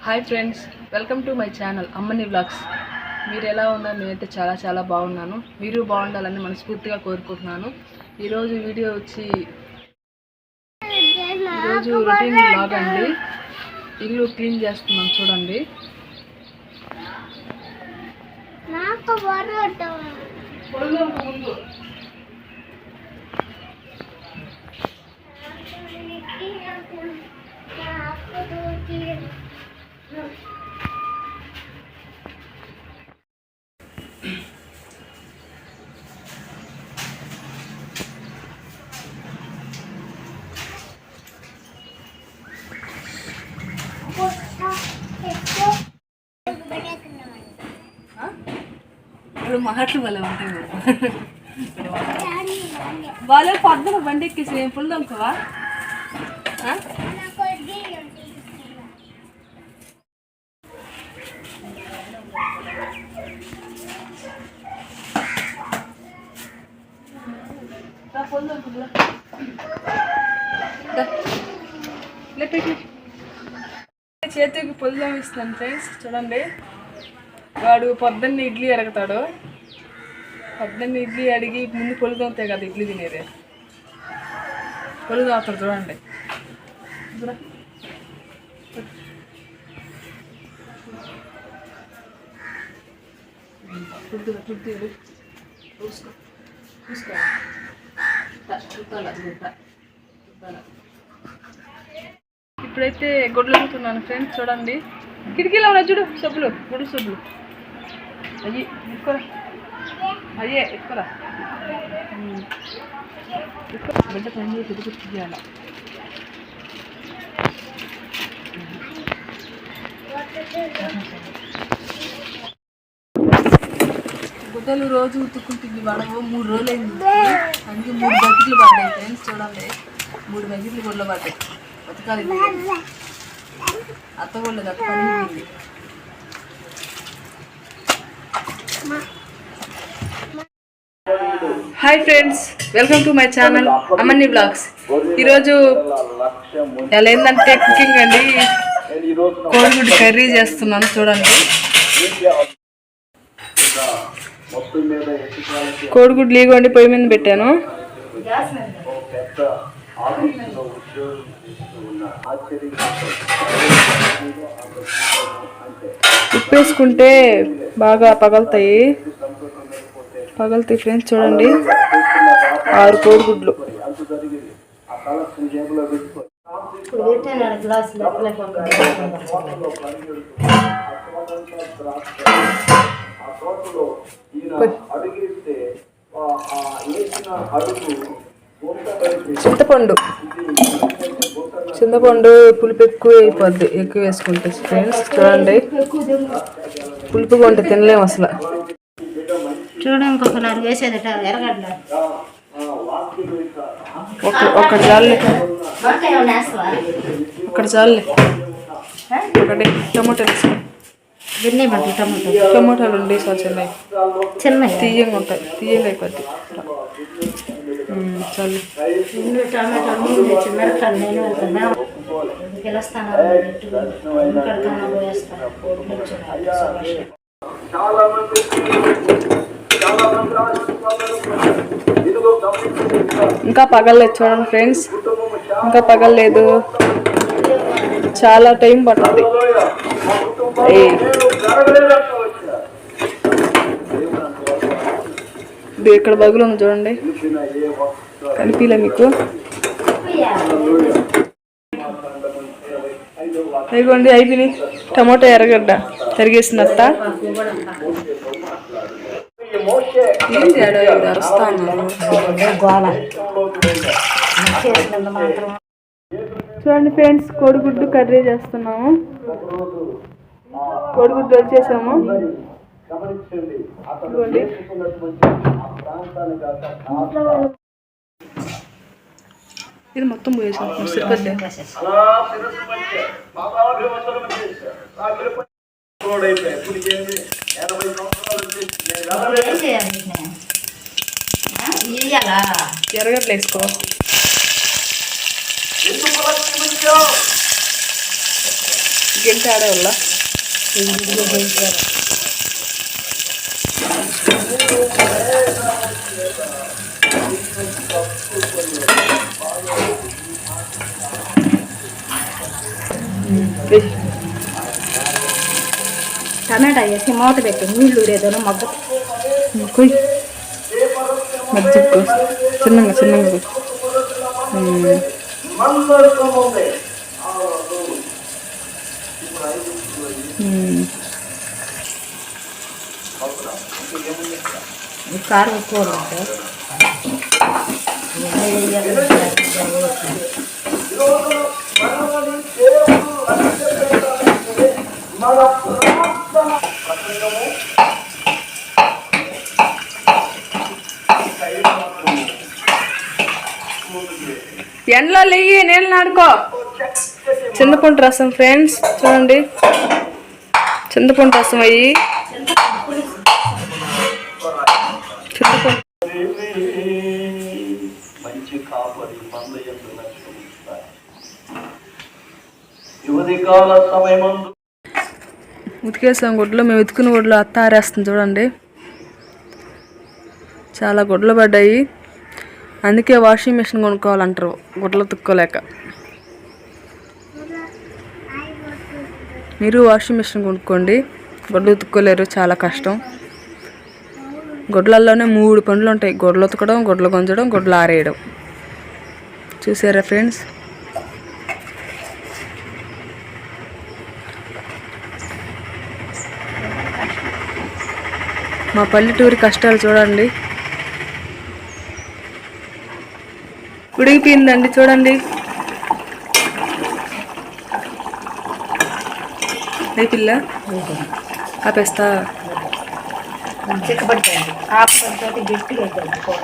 Hi friends, welcome to my channel అమ్మని vlogs. మీరు ఎలా ఉన్నారు? నేనైతే చాలా బాగున్నాను. మీరు బాగుండాలని మనస్ఫూర్తిగా కోరుకుంటున్నాను. ఈరోజు వీడియో వచ్చి ఈరోజు రొటీన్ వ్లాగ్ అండి. ఇల్లు క్లీన్ చేస్తున్నాం చూడండి. ఇప్పుడు మాటలు వల్ల ఉంటాయి. వాళ్ళు పొద్దున బండి ఎక్కేసి నేను పుల్ దొంకవా? చేతికి పొల్లం ఇస్తాను ఫ్రెండ్స్. చూడండి, వాడు పొద్దున్న ఇడ్లీ అడుగుతాడు. పొద్దున్న ఇడ్లీ అడిగి ముందు పొలు తోముతాయి కదా ఇడ్లీ తినేది. పొలు తాగుతాడు చూడండి. ఇప్పుడైతే గొడ్లు అమ్ముతున్నాను ఫ్రెండ్స్. చూడండి, కిటికీలో ఉన్నాయి చూడు సబ్బులు, గుడి సబ్బులు. అయ్యి ఎక్కువ అయ్యే ఎక్కువ బిడ్డ పని చేసి గుర్తు చేయాలి. గుడ్డలు రోజు ఉతుక్కుంటుంది. వాడవు 3 రోజులైంది. అందుకే 3 బకెట్లు పడ్డాయి ఫ్రెండ్స్. చూడండి, 3 బకెట్లు గొడ్లు పడ్డాయి. బతకాలి అత్త గొడ్లేదు, అత్త పని. Hi friends, welcome to my channel అమ్మని వ్లాగ్స్. ఈరోజు ఎలా ఏంటంటే కుకింగ్ అండి. కోడిగుడ్డు కర్రీ చేస్తున్నాను చూడండి. కోడిగుడ్లు ఇగోండి పొయ్యి మీద పెట్టాను. ఉప్పు వేసుకుంటే బాగా పగలుతాయి ఫ్రెండ్స్. చూడండి, 6 కోడిగుడ్లు. చింతపండు పులుపు ఎక్కువ అయిపోద్ది ఎక్కువ వేసుకుంటే ఫ్రెండ్స్. చూడండి, పులుపుగా ఉంటే తినలేము అసలు. చూడండి, ఇంకొక 4 వేసేది ఎరగడ్డ ఒకటి చాలే, ఒకటి చాలే. ఒకటి టమాటాలు వేసుకో. టమాటాలు ఉండి చిన్న తీయంగా ఉంటాయి, తీయంగా అయిపోద్ది. చాలు. ఇంకా పగలలేదు చూడండి ఫ్రెండ్స్, ఇంకా పగలలేదు. చాలా టైం పడుతుంది. ఇక్కడ బగులు ఉంది చూడండి, కనిపించలే మీకు? ఇదిగోండి అయిపోయి టమాటా ఎర్రగడ్డ తరిగేసిన అత్త. ఏం చేయడం అరుస్తాను. చూడండి ఫ్రెండ్స్, కోడిగుడ్డు కర్రీ చేస్తున్నాము. కోడిగుడ్డు వచ్చేసాము. ఇది మొత్తం పోయేసాం సరిపోద్ది. ఎర్రగడ్డలు వేసుకో. గెలిచి ఆడేవాళ్ళ ఇదిగో గెలిచారు. టమాటా వేసి మూత పెట్టి నీళ్ళు ఊరేదో మగ్గ కొయ్యి మజ్జిగ కోసి చిన్నగా చిన్నగా కోసి. కారం ఎక్కువ ఉంటుంది. ఎండలో లేయి నీళ్ళు ఆడుకో. చింతపండు రసం ఫ్రెండ్స్ చూడండి, చింతపండు రసం అయ్యి చింతపండు మంచి కాపరి మందయందు లక్ష్యమిస్తాయి. యువతి కాల సమయమందు ఉతికేసాం గుడ్లు. మేము ఉతికిన గుడ్లు అత్త ఆరేస్తుంది చూడండి. చాలా గుడ్లు పడ్డాయి, అందుకే వాషింగ్ మిషన్ కొనుక్కోవాలంటారు గుడ్లు ఉతుక్కోలేక. మీరు వాషింగ్ మిషన్ కొనుక్కోండి, గుడ్లు ఉతుక్కోలేరు, చాలా కష్టం. గుడ్లల్లోనే 3 పనులు ఉంటాయి: గుడ్లు ఉతకడం, గుడ్లు గొంజడం, గుడ్లు ఆరేయడం. చూసారా ఫ్రెండ్స్? మా పల్లెటూరి కష్టాలు చూడండి. ఉడికిపోయిందండి చూడండి. పిల్ల ఆపేస్తా. చిక్కబడుతుంది, ఆపడంతో గట్టిగా అవుతుంది కూర.